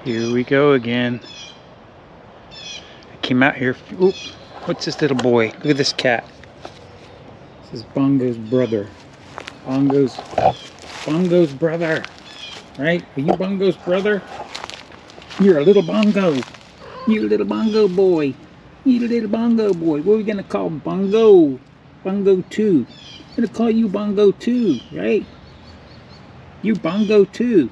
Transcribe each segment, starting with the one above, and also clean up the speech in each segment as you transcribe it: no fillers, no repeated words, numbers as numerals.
Here we go again. I came out here. Oop, what's this little boy? Look at this cat. This is Bongo's brother. Bongo's brother. Right? Are you Bongo's brother? You're a little Bongo. You're a little Bongo boy. You're a little Bongo boy. What are we gonna call Bongo? Bongo 2. I'm gonna call you Bongo 2, right? You Bongo 2.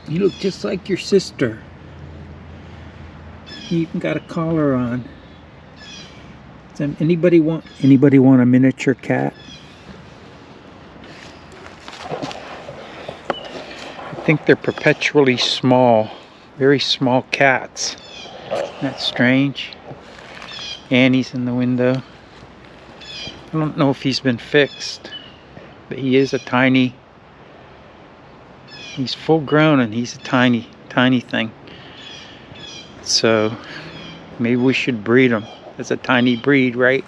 You look just like your sister. You even got a collar on. Does anybody want a miniature cat? I think they're perpetually small, very small cats. Isn't that strange? Annie's in the window. I don't know if he's been fixed, but he is a tiny. He's full grown and he's a tiny thing. So maybe we should breed him as a tiny breed, right?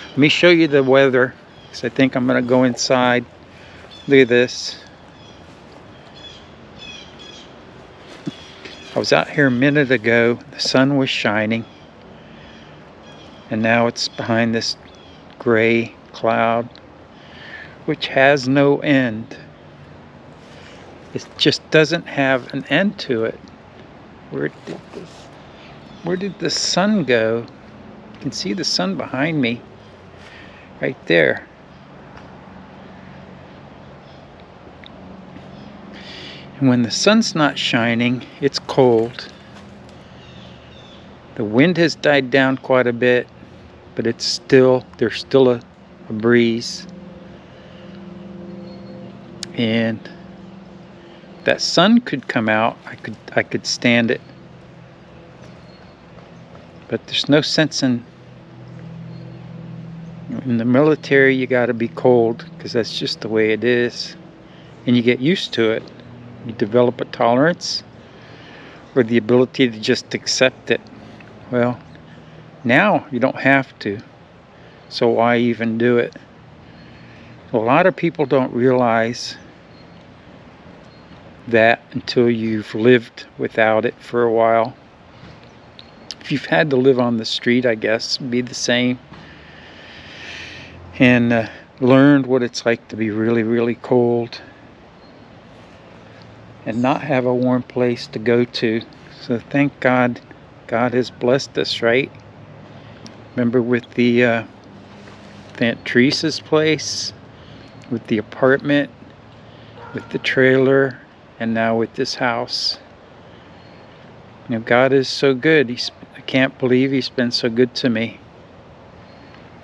Let me show you the weather, because I think I'm gonna go inside. Look at this. I was out here a minute ago, the sun was shining, and now it's behind this gray cloud, which has no end. It just doesn't have an end to it. Where did the sun go? You can see the sun behind me, right there. And when the sun's not shining, it's cold. The wind has died down quite a bit, but there's still a breeze. And that sun could come out, I could stand it. But there's no sense in the military. You got to be cold, because that's just the way it is, and you get used to it. You develop a tolerance or the ability to just accept it. Well, now you don't have to, so why even do it? A lot of people don't realize that until you've lived without it for a while. If you've had to live on the street, I guess, it'd be the same. And learned what it's like to be really, really cold and not have a warm place to go to. So thank God, God has blessed us, right? Remember with the Aunt Teresa's place, with the apartment, with the trailer, and now with this house. You know, God is so good. I can't believe He's been so good to me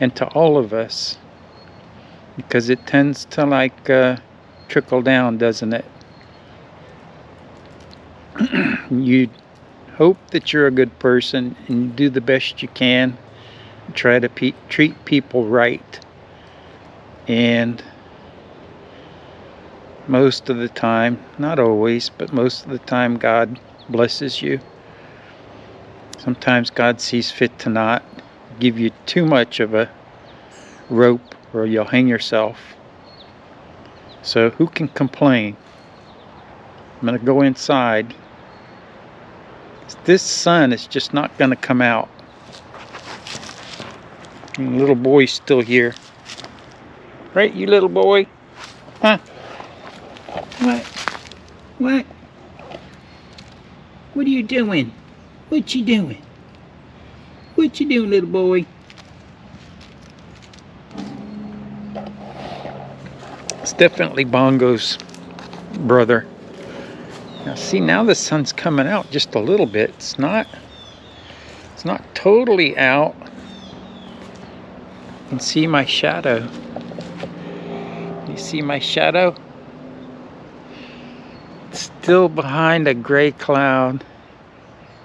and to all of us, because it tends to like trickle down, doesn't it? You hope that you're a good person and you do the best you can, try to treat people right, and most of the time, not always, but most of the time, God blesses you. Sometimes God sees fit to not give you too much of a rope, or you'll hang yourself. So who can complain? I'm going to go inside. This sun is just not going to come out. And the little boy's still here. Right, you little boy? Huh? What? What? What are you doing? What you doing? What you doing, little boy? It's definitely Bongo's brother. Now see, now the sun's coming out just a little bit. It's not totally out. You can see my shadow. You see my shadow? It's still behind a gray cloud.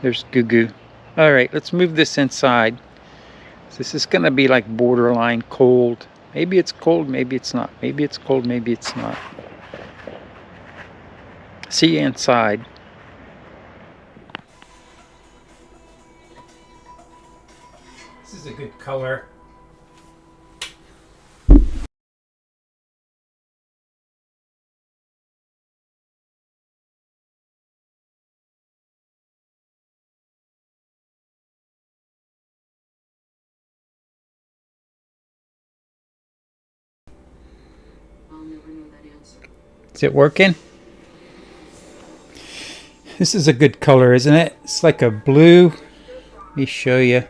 There's Goo Goo. All right, let's move this inside. This is gonna be like borderline cold. Maybe it's cold, maybe it's not. Maybe it's cold, maybe it's not. See you inside. This is a good color. Is it working? This is a good color, isn't it? It's like a blue. Let me show you.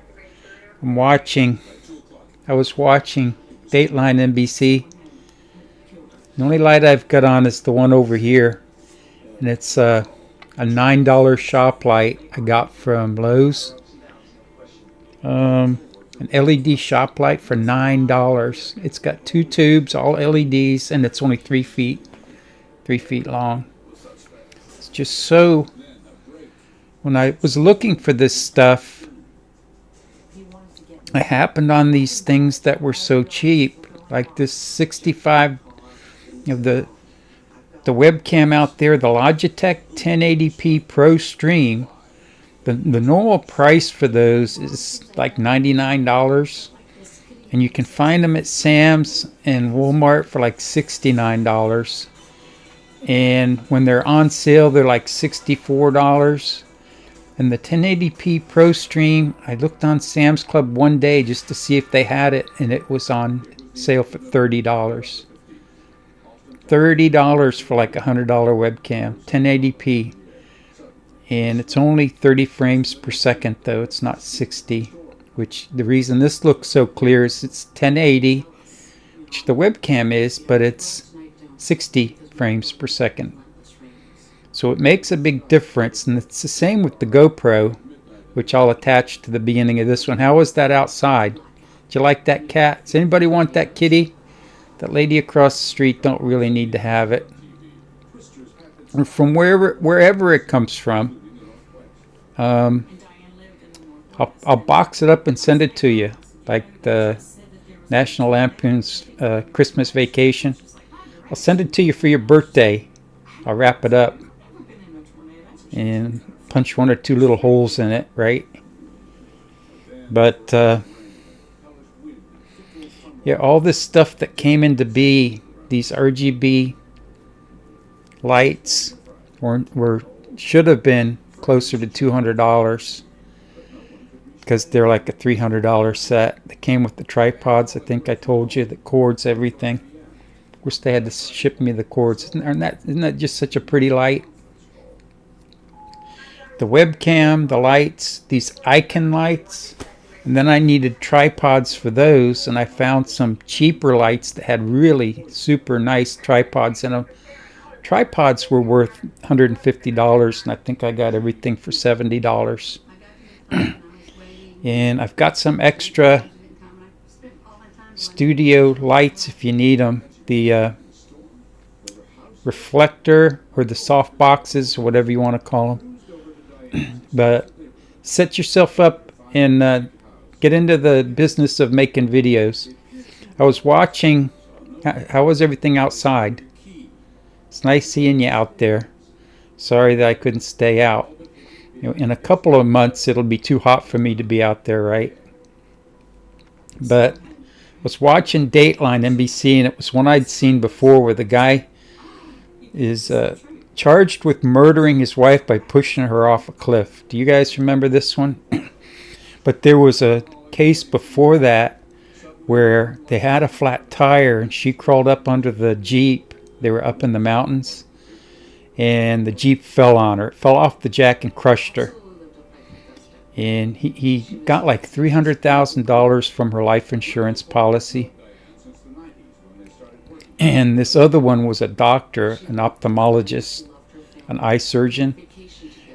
I was watching Dateline NBC. The only light I've got on is the one over here. And it's a $9 shop light I got from Lowe's. An LED shop light for $9. It's got 2 tubes, all LEDs, and it's only 3 feet long. It's just so... When I was looking for this stuff, I happened on these things that were so cheap, like this 65, the webcam out there, the Logitech 1080p Pro Stream. The normal price for those is like $99, and you can find them at Sam's and Walmart for like $69. And when they're on sale, they're like $64. And the 1080p Pro Stream, I looked on Sam's Club one day just to see if they had it, and it was on sale for $30. $30 for like a $100 webcam, 1080p. And it's only 30 frames per second though, it's not 60. Which the reason this looks so clear is it's 1080, which the webcam is, but it's 60 frames per second. So it makes a big difference, and it's the same with the GoPro, which I'll attach to the beginning of this one. How was that outside? Did you like that cat? Does anybody want that kitty? That lady across the street don't really need to have it. Or from wherever it comes from. I'll box it up and send it to you, like the National Lampoon's Christmas Vacation. I'll send it to you for your birthday. I'll wrap it up and punch 1 or 2 little holes in it, right? But yeah, all this stuff that came into be, these RGB lights should have been closer to $200, because they're like a $300 set. They came with the tripods, I think I told you, the cords, everything. Of course, they had to ship me the cords. Isn't that just such a pretty light? The webcam, the lights, these icon lights, and then I needed tripods for those, and I found some cheaper lights that had really super nice tripods in them. Tripods were worth $150, and I think I got everything for $70. And I've got some extra studio lights if you need them. The reflector, or the soft boxes, or whatever you want to call them. But set yourself up and get into the business of making videos. I was watching, how was everything outside? It's nice seeing you out there. Sorry that I couldn't stay out. In a couple of months it'll be too hot for me to be out there, right? But I was watching Dateline NBC, and it was one I'd seen before, where the guy is charged with murdering his wife by pushing her off a cliff. Do you guys remember this one? But there was a case before that where they had a flat tire, and she crawled up under the Jeep. They were up in the mountains, and the Jeep fell on her. It fell off the jack and crushed her. And he got like $300,000 from her life insurance policy. And this other one was a doctor, an ophthalmologist, an eye surgeon.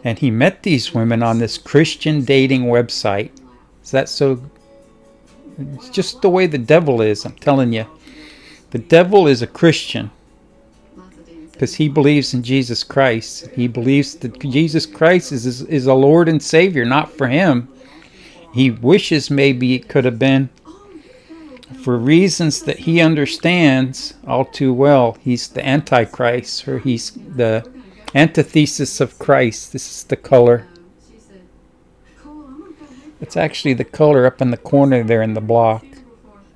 And he met these women on this Christian dating website. Is that so? It's just the way the devil is, I'm telling you. The devil is a Christian, because he believes in Jesus Christ. He believes that Jesus Christ is a Lord and Savior, not for him. He wishes maybe it could have been, for reasons that he understands all too well. He's the Antichrist, or he's the antithesis of Christ. This is the color. It's actually the color up in the corner there in the block.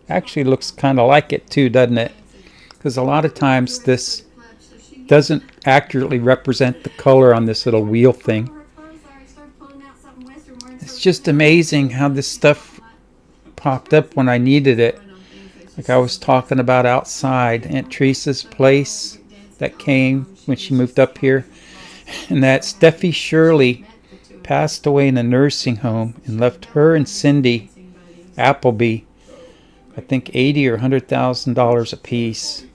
Actually looks kind of like it too, doesn't it? Because a lot of times this doesn't accurately represent the color on this little wheel thing. It's just amazing how this stuff popped up when I needed it. Like I was talking about outside, Aunt Teresa's place. that came when she moved up here, and that Steffi Shirley passed away in a nursing home and left her and Cindy Appleby, I think $80,000 or $100,000 apiece.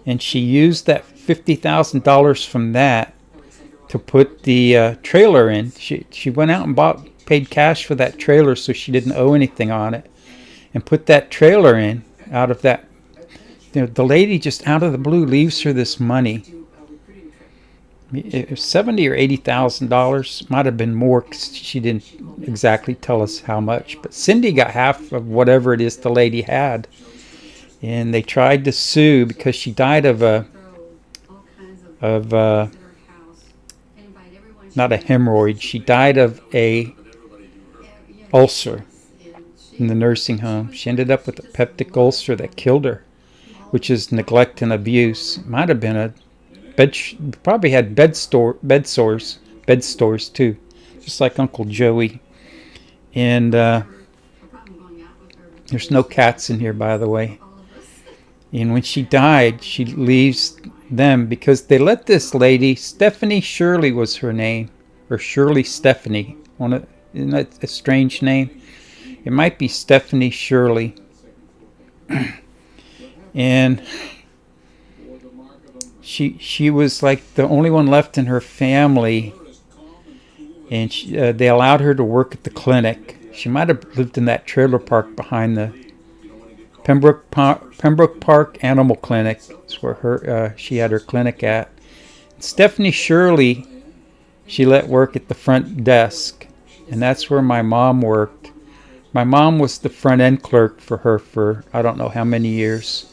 And she used that $50,000 from that to put the trailer in. She went out and paid cash for that trailer, so she didn't owe anything on it, and put that trailer in out of that. You know, the lady just out of the blue leaves her this money. It was $70,000 or $80,000. Might have been more, 'cause she didn't exactly tell us how much. But Cindy got half of whatever it is the lady had, and they tried to sue because she died of not a hemorrhoid. She died of a ulcer in the nursing home. She ended up with a peptic ulcer that killed her, which is neglect and abuse. Might have been probably had bed sores too, just like Uncle Joey. And there's no cats in here, by the way. And when she died, she leaves them because they let this lady, Stephanie Shirley was her name, or Shirley Stephanie. Isn't that a strange name? It might be Stephanie Shirley. And she was like the only one left in her family, and they allowed her to work at the clinic. She might have lived in that trailer park behind the Pembroke Park Animal Clinic. That's where she had her clinic at. Stephanie Shirley, she let work at the front desk, and that's where my mom worked. My mom was the front end clerk for her for I don't know how many years.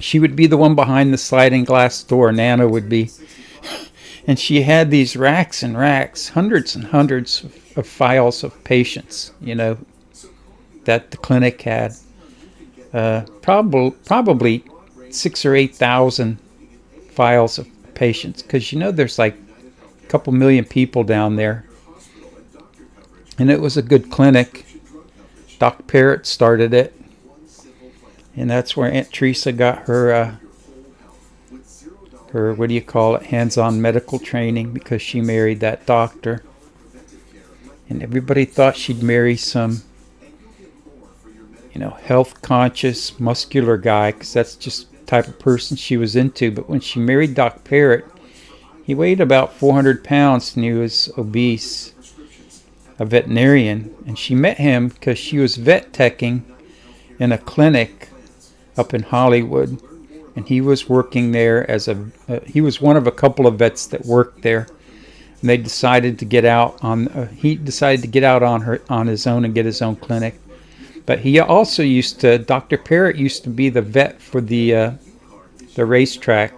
She would be the one behind the sliding glass door. Nana would be. And she had these racks and racks, hundreds and hundreds of files of patients, you know, that the clinic had. Probably 6,000 or 8,000 files of patients, because you know there's like a couple million people down there. And it was a good clinic. Doc Parrott started it. And that's where Aunt Teresa got her what do you call it, hands-on medical training, because she married that doctor. And everybody thought she'd marry some, you know, health-conscious, muscular guy, because that's just the type of person she was into. But when she married Doc Parrott, he weighed about 400 pounds and he was obese, a veterinarian. And she met him because she was vet teching in a clinic up in Hollywood, and he was working there as he was one of a couple of vets that worked there. And they decided to get out he decided to get out on his own and get his own clinic. But he also Dr. Parrott used to be the vet for the racetrack.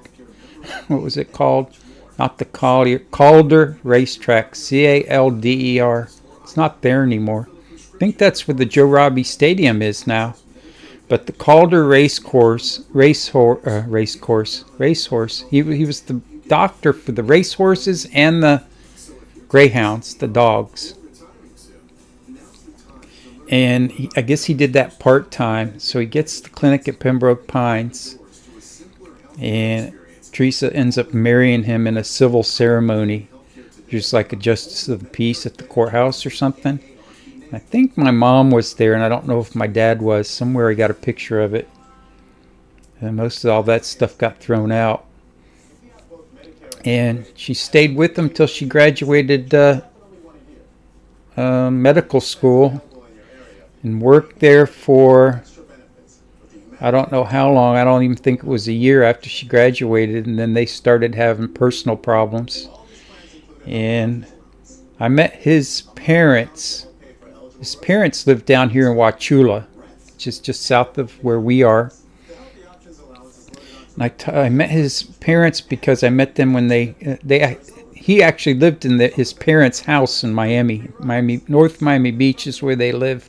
What was it called? Not the Calder Racetrack, Calder. It's not there anymore. I think that's where the Joe Robbie Stadium is now. But the Calder racehorse. He was the doctor for the racehorses and the greyhounds, the dogs. And I guess he did that part-time. So he gets the clinic at Pembroke Pines. And Teresa ends up marrying him in a civil ceremony, just like a justice of the peace at the courthouse or something. I think my mom was there, and I don't know if my dad was. Somewhere I got a picture of it. And most of all that stuff got thrown out. And she stayed with him till she graduated medical school and worked there for I don't know how long. I don't even think it was a year after she graduated, and then they started having personal problems. And I met his parents. His parents lived down here in Wauchula, which is just south of where we are. And I met his parents because I met them when he actually lived in his parents' house in Miami. North Miami Beach is where they live.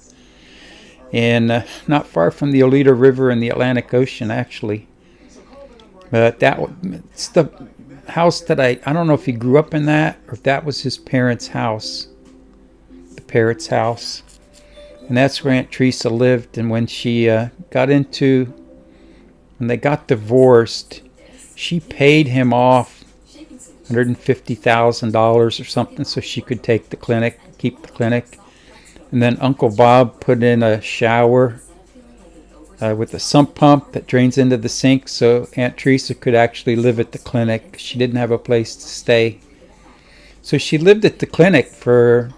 And not far from the Oleta River and the Atlantic Ocean, actually. But it's the house that I don't know if he grew up in that or if that was his parents' house. The Parrott's house. And that's where Aunt Teresa lived. And when she when they got divorced, She paid him off $150,000 or something so she could take the clinic, keep the clinic. And then Uncle Bob put in a shower with a sump pump that drains into the sink so Aunt Teresa could actually live at the clinic. She didn't have a place to stay. So she lived at the clinic for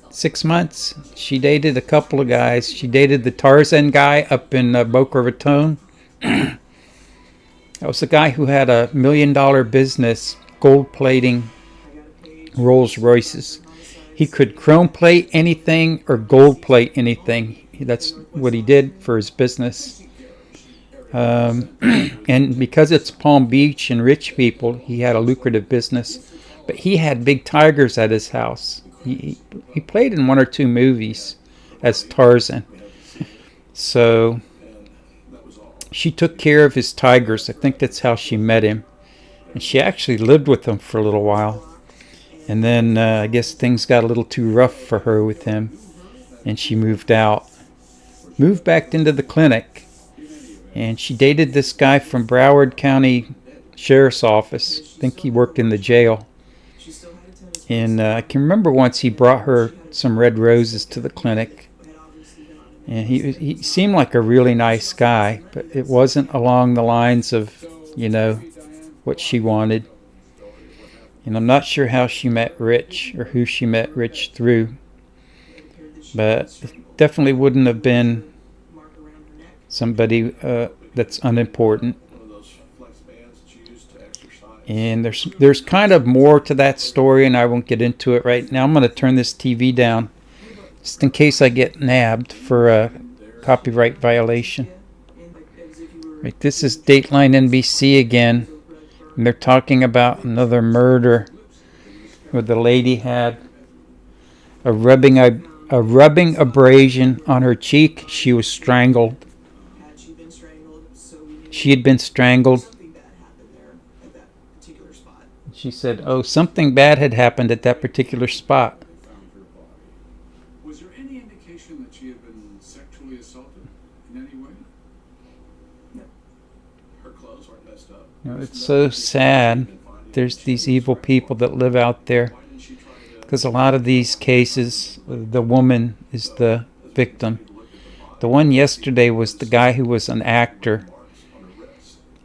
6 months. She dated a couple of guys. She dated the Tarzan guy up in Boca Raton. That was the guy who had $1 million business gold plating Rolls Royces. He could chrome plate anything or gold plate anything. That's what he did for his business. And because it's Palm Beach and rich people, he had a lucrative business. But he had big tigers at his house. He played in 1 or 2 movies as Tarzan. So she took care of his tigers. I think that's how she met him. And she actually lived with him for a little while. And then I guess things got a little too rough for her with him. And she moved out. Moved back into the clinic. And she dated this guy from Broward County Sheriff's Office. I think he worked in the jail. And I can remember once he brought her some red roses to the clinic. And he seemed like a really nice guy, but it wasn't along the lines of, you know, what she wanted. And I'm not sure how she met Rich or who she met Rich through. But it definitely wouldn't have been somebody that's unimportant. And there's kind of more to that story, and I won't get into it right now. I'm going to turn this TV down just in case I get nabbed for a copyright violation. Right, this is Dateline NBC again, and they're talking about another murder where the lady had a rubbing abrasion on her cheek. She was strangled. She had been strangled. She said, oh, something bad had happened at that particular spot. Was there any indication that she had been sexually assaulted in any way? No. Her clothes weren't messed up. You know, it's so sad. There's these evil people that live out there. Because a lot of these cases, the woman is the victim. The one yesterday was the guy who was an actor.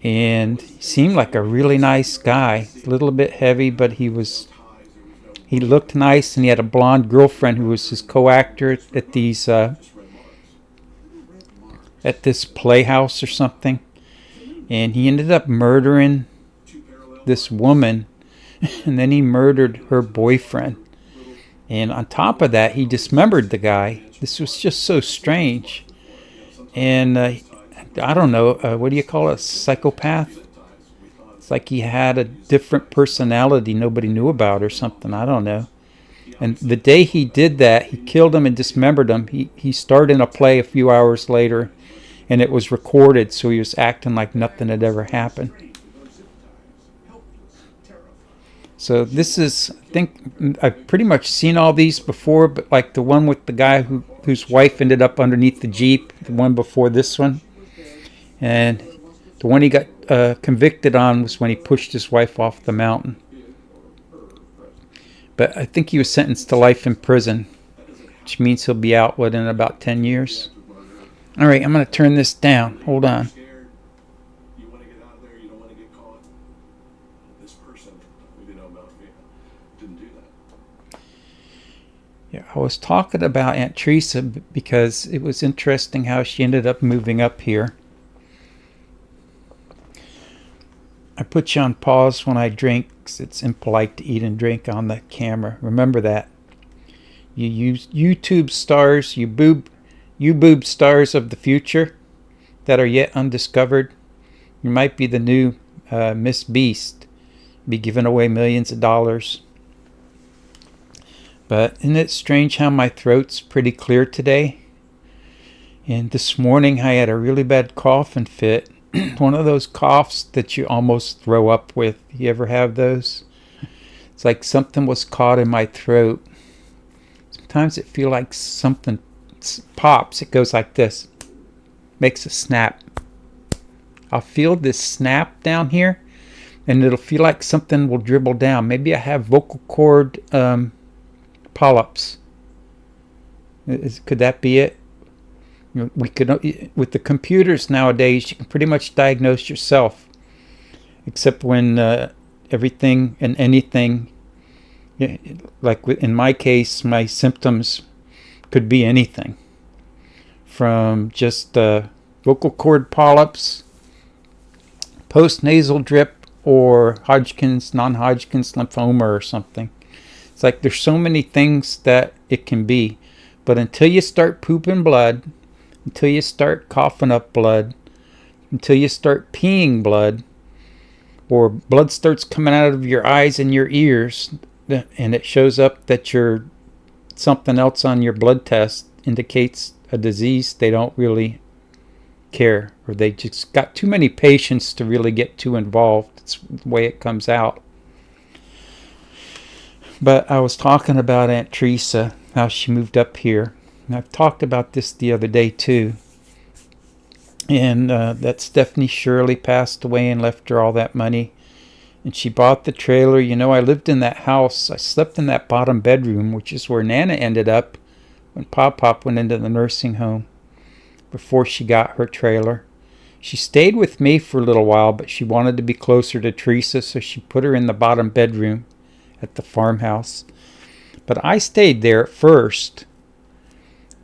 And he seemed like a really nice guy. A little bit heavy, but he looked nice, and he had a blonde girlfriend who was his co-actor at these at this playhouse or something. And he ended up murdering this woman, and then he murdered her boyfriend. And on top of that, he dismembered the guy. This was just so strange. And I don't know, what do you call it, a psychopath? It's like he had a different personality nobody knew about or something, I don't know. And the day he did that, he killed him and dismembered him. He starred in a play a few hours later, and it was recorded, so he was acting like nothing had ever happened. So this is, I think, I've pretty much seen all these before, but like the one with the guy whose wife ended up underneath the Jeep, the one before this one. And the one he got convicted on was when he pushed his wife off the mountain. But I think he was sentenced to life in prison, which means he'll be out in about 10 years. All right, I'm going to turn this down. Hold on. You want to get out of there, you don't want to get caught. This person we didn't know about didn't do that. Yeah, I was talking about Aunt Teresa because it was interesting how she ended up moving up here. I put you on pause when I drink because it's impolite to eat and drink on the camera. Remember that. You use YouTube stars, you boob stars of the future that are yet undiscovered. You might be the new Miss Beast, be giving away millions of dollars. But isn't it strange how my throat's pretty clear today? And this morning I had a really bad coughing fit. One of those coughs that you almost throw up with. You ever have those? It's like something was caught in my throat. Sometimes it feels like something pops. It goes like this. Makes a snap. I'll feel this snap down here, and it'll feel like something will dribble down. Maybe I have vocal cord polyps. Could that be it? We could, with the computers nowadays, you can pretty much diagnose yourself, except when everything and anything, like in my case, my symptoms could be anything from just vocal cord polyps, post-nasal drip, or Hodgkin's, non-Hodgkin's lymphoma or something. It's like there's so many things that it can be. But until you start pooping blood, until you start coughing up blood, until you start peeing blood, or blood starts coming out of your eyes and your ears, and it shows up that you're something else on your blood test indicates a disease, they don't really care, or they just got too many patients to really get too involved. It's the way it comes out. But I was talking about Aunt Teresa, how she moved up here. And I've talked about this the other day too. And that Stephanie Shirley passed away and left her all that money. And she bought the trailer. You know, I lived in that house. I slept in that bottom bedroom, which is where Nana ended up when Pop went into the nursing home before she got her trailer. She stayed with me for a little while, but she wanted to be closer to Teresa, so she put her in the bottom bedroom at the farmhouse. But I stayed there at first,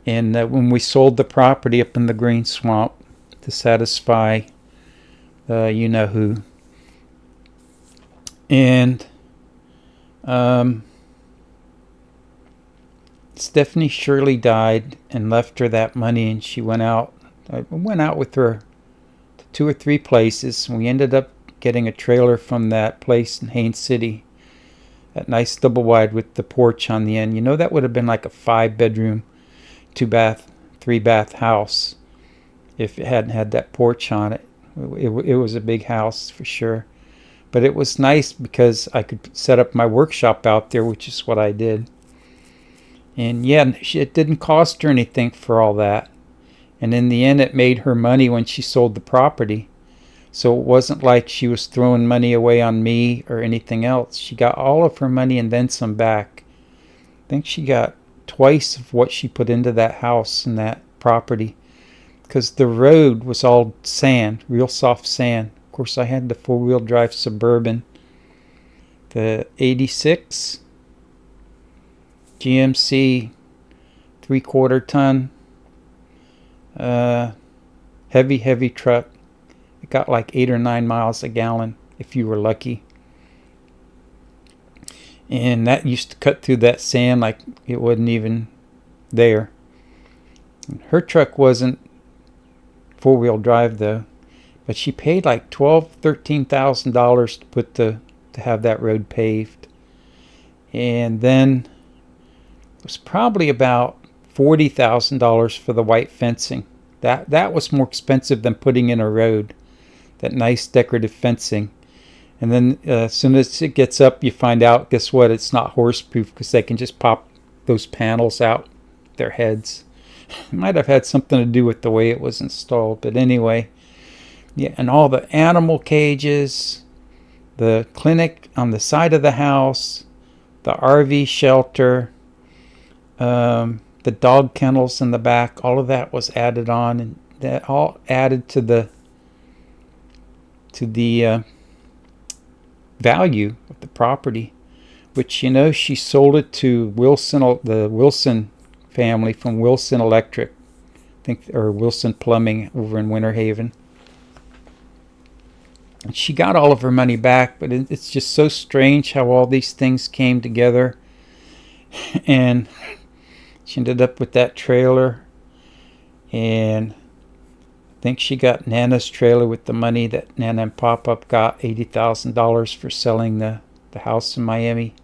and when we sold the property up in the Green Swamp to satisfy you know who. And Stephanie Shirley died and left her that money, and she went out. I went out with her to 2 or 3 places, and we ended up getting a trailer from that place in Haines City. That nice double wide with the porch on the end. You know, that would have been like a 5-bedroom, 2-bath, 3-bath house if it hadn't had that porch on it. It was a big house for sure. But it was nice because I could set up my workshop out there, which is what I did. And yeah, it didn't cost her anything for all that. And in the end, it made her money when she sold the property. So it wasn't like she was throwing money away on me or anything else. She got all of her money and then some back. I think she got twice of what she put into that house and that property, because the road was all sand, real soft sand. Of course, I had the 4-wheel drive Suburban, the 86 GMC 3/4 ton heavy truck. It got like 8 or 9 miles a gallon if you were lucky. And that used to cut through that sand like it wasn't even there. Her truck wasn't 4-wheel drive though, but she paid like $13,000 to have that road paved. And then it was probably about $40,000 for the white fencing. That was more expensive than putting in a road. That nice decorative fencing. And then as soon as it gets up, you find out, guess what, it's not horse-proof because they can just pop those panels out their heads. It might have had something to do with the way it was installed, but anyway. Yeah, and all the animal cages, the clinic on the side of the house, the RV shelter, the dog kennels in the back, all of that was added on, and that all added to the value of the property, which, you know, she sold it to the Wilson family from Wilson Electric, I think, or Wilson Plumbing over in Winter Haven. And she got all of her money back, but it's just so strange how all these things came together. And she ended up with that trailer, and I think she got Nana's trailer with the money that Nana and Pop-Up got, $80,000 for selling the house in Miami.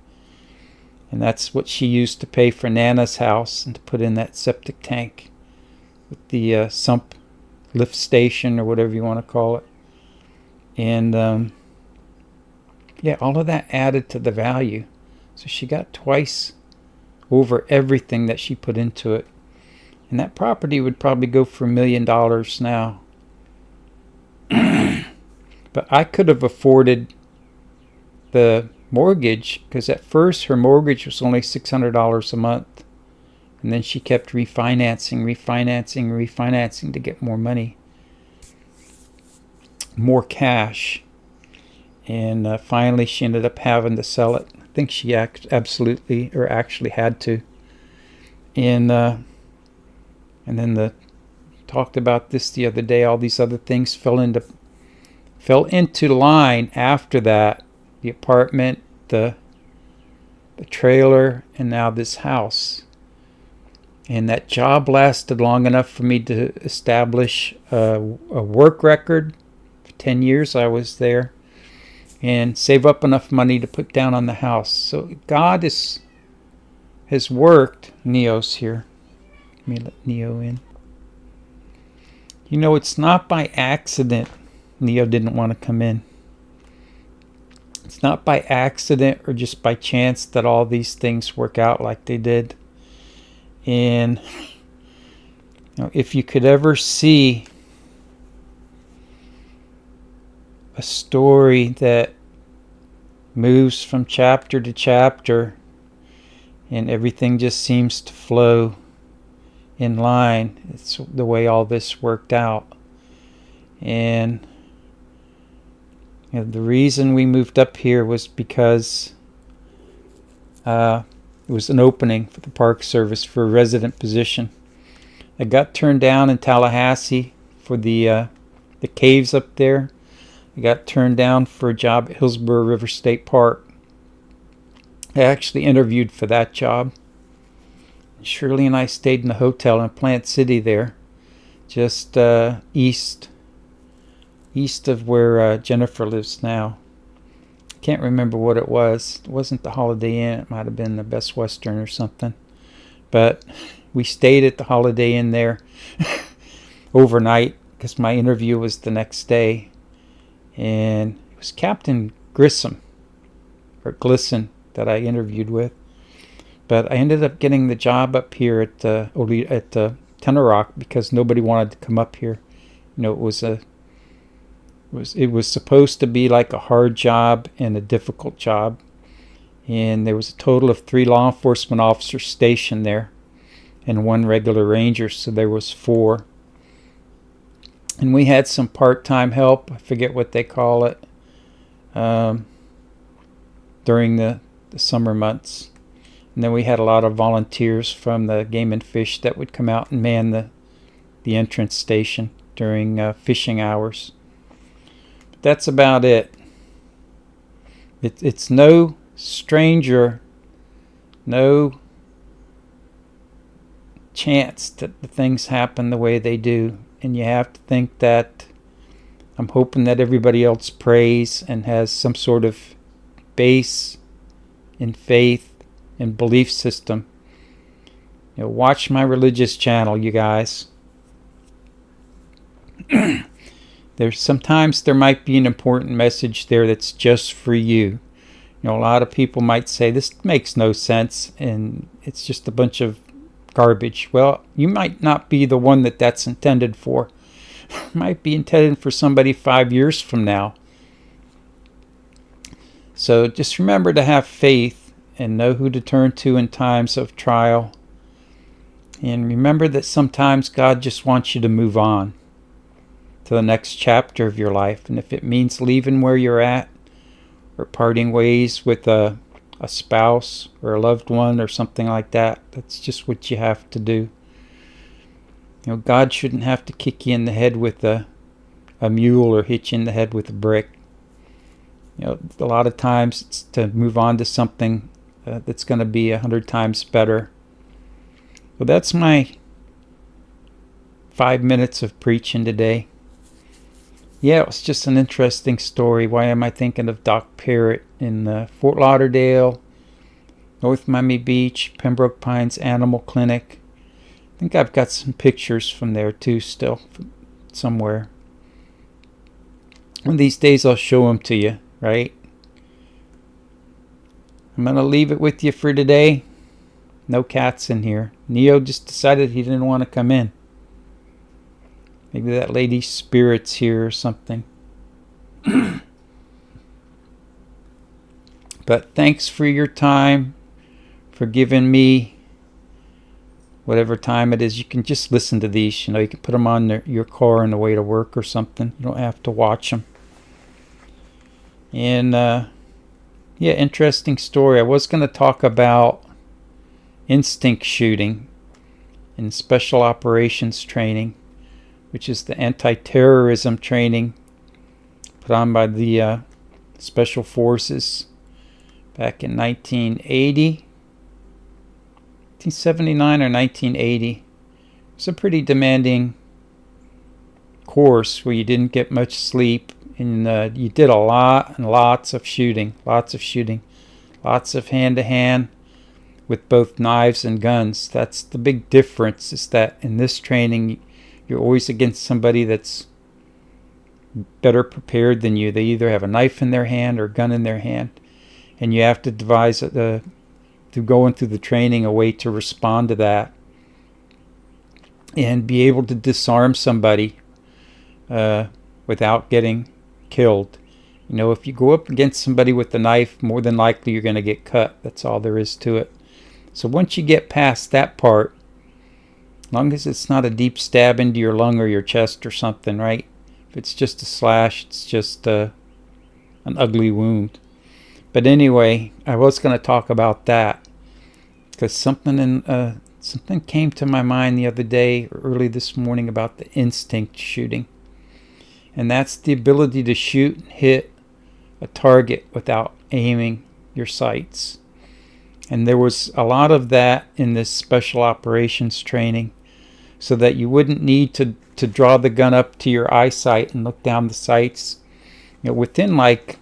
And that's what she used to pay for Nana's house and to put in that septic tank with the sump lift station or whatever you want to call it. And yeah, all of that added to the value. So she got twice over everything that she put into it. And that property would probably go for $1 million now. But I could have afforded the mortgage, because at first her mortgage was only $600 a month. And then she kept refinancing to get more money, more cash. And finally she ended up having to sell it. I think she actually had to. And then talked about this the other day. All these other things fell into line after that. The apartment, the trailer, and now this house. And that job lasted long enough for me to establish a work record. For 10 years I was there. And save up enough money to put down on the house. So God has worked. Neo's here. Let me let Neo in. You know, it's not by accident Neo didn't want to come in. It's not by accident or just by chance that all these things work out like they did. And if you could ever see a story that moves from chapter to chapter and everything just seems to flow in line, it's the way all this worked out. And the reason we moved up here was because it was an opening for the Park Service for a resident position. I got turned down in Tallahassee for the caves up there. I got turned down for a job at Hillsborough River State Park. I actually interviewed for that job. Shirley and I stayed in a hotel in Plant City there, just east of where Jennifer lives now. Can't remember what it was. It wasn't the Holiday Inn. It might have been the Best Western or something. But we stayed at the Holiday Inn there overnight because my interview was the next day. And it was Captain Grissom that I interviewed with. But I ended up getting the job up here at Tenor Rock because nobody wanted to come up here. You know, it was supposed to be like a hard job and a difficult job. And there was a total of 3 law enforcement officers stationed there and 1 regular ranger, so there was 4. And we had some part-time help, I forget what they call it, during the summer months. And then we had a lot of volunteers from the Game and Fish that would come out and man the entrance station during fishing hours. But that's about it. It's no stranger, no chance that the things happen the way they do. And you have to think that I'm hoping that everybody else prays and has some sort of base in faith and belief system. You know, watch my religious channel, you guys. Sometimes there might be an important message there that's just for you. You know, a lot of people might say this makes no sense and it's just a bunch of garbage. Well, you might not be the one that's intended for. It might be intended for somebody 5 years from now. So just remember to have faith and know who to turn to in times of trial. And remember that sometimes God just wants you to move on to the next chapter of your life. And if it means leaving where you're at or parting ways with a spouse or a loved one or something like that, that's just what you have to do. You know, God shouldn't have to kick you in the head with a mule or hit you in the head with a brick. You know, a lot of times it's to move on to something that's going to be 100 times better. Well, that's my 5 minutes of preaching today. Yeah, it was just an interesting story. Why am I thinking of Doc Parrott in Fort Lauderdale, North Miami Beach, Pembroke Pines Animal Clinic? I think I've got some pictures from there too still somewhere. One of these days I'll show them to you, right? I'm going to leave it with you for today. No cats in here. Neo just decided he didn't want to come in. Maybe that lady's spirit's here or something. But thanks for your time, for giving me whatever time it is. You can just listen to these. You know, you can put them on your car on the way to work or something. You don't have to watch them. And yeah, interesting story. I was going to talk about instinct shooting and special operations training, which is the anti-terrorism training put on by the Special Forces back in 1979 or 1980. It's a pretty demanding course where you didn't get much sleep, and you did a lot and lots of shooting, lots of hand-to-hand with both knives and guns. That's the big difference, is that in this training you're always against somebody that's better prepared than you. They either have a knife in their hand or a gun in their hand, and you have to devise through going through the training a way to respond to that and be able to disarm somebody without getting killed. You know, if you go up against somebody with a knife, more than likely you're going to get cut. That's all there is to it. So once you get past that part, as long as it's not a deep stab into your lung or your chest or something, right? If it's just a slash, it's just an ugly wound. But anyway, I was going to talk about that because something came to my mind the other day, or early this morning, about the instinct shooting. And that's the ability to shoot and hit a target without aiming your sights. And there was a lot of that in this special operations training, so that you wouldn't need to draw the gun up to your eyesight and look down the sights. You know, within like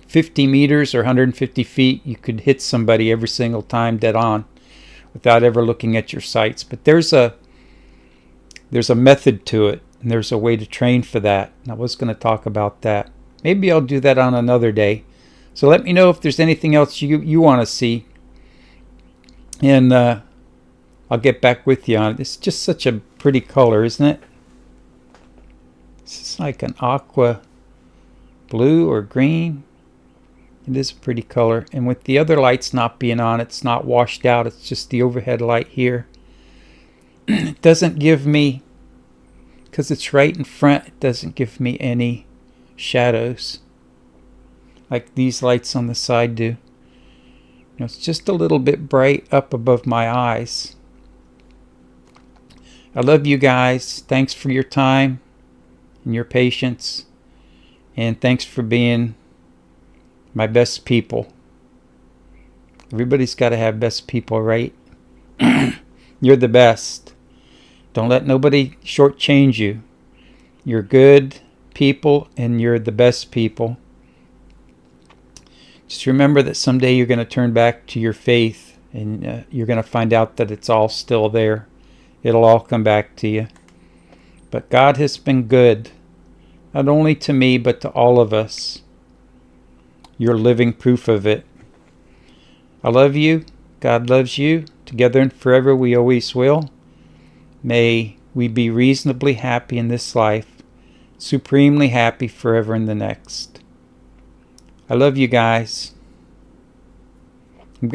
50 meters or 150 feet, you could hit somebody every single time dead on without ever looking at your sights. But there's a method to it, and there's a way to train for that. And I was going to talk about that. Maybe I'll do that on another day. So let me know if there's anything else you want to see, and I'll get back with you on it. It's just such a pretty color, isn't it? It's like an aqua blue or green. It is a pretty color. And with the other lights not being on, it's not washed out. It's just the overhead light here. It doesn't give me, because it's right in front, it doesn't give me any shadows like these lights on the side do. You know, it's just a little bit bright up above my eyes. I love you guys. Thanks for your time and your patience. And thanks for being my best people. Everybody's got to have best people, right? You're the best. Don't let nobody shortchange you. You're good people, and you're the best people. Just remember that someday you're going to turn back to your faith, and you're going to find out that it's all still there. It'll all come back to you. But God has been good, not only to me, but to all of us. You're living proof of it. I love you. God loves you. Together and forever we always will. May we be reasonably happy in this life, supremely happy forever in the next. I love you guys.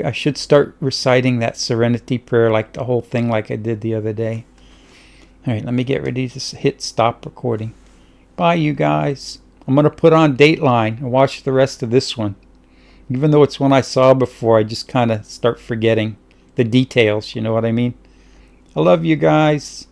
I should start reciting that serenity prayer, like the whole thing, like I did the other day. All right, let me get ready to hit stop recording. Bye, you guys. I'm going to put on Dateline and watch the rest of this one. Even though it's one I saw before, I just kind of start forgetting the details, you know what I mean? I love you guys.